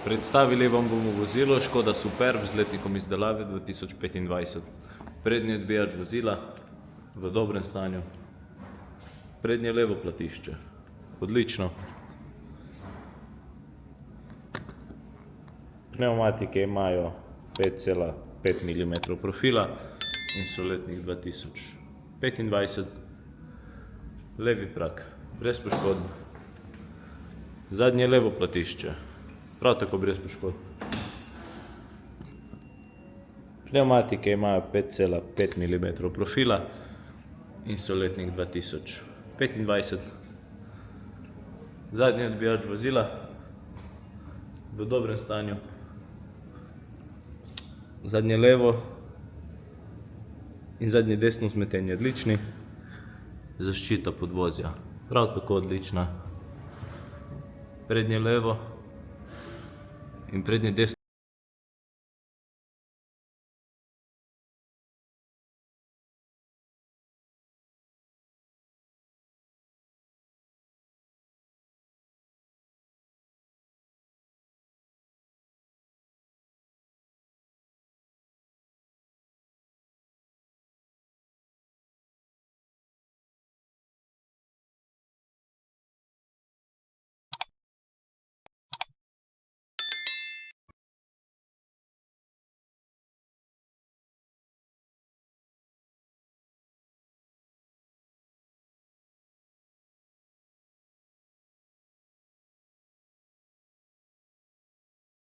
Predstavili vam bomo vozilo Škoda Superb z letnikom izdelave 2025. Prednji odbijač vozila v dobrem stanju. Prednje levo platišče. Odlično. Pnevmatike imajo 5,5 mm profila in so letnik 2025. Levi prak, brez poškodb. Zadnje levo platišče, prav tako brez poškodb. Pnevmatike imajo 5,5 mm profila in so letnik 2025. Zadnji odbijač vozila v dobrem stanju. Zadnje levo in zadnje desno vzmetenje odlični. Zaščita podvozja prav tako odlična. Prednje levo in prednje desno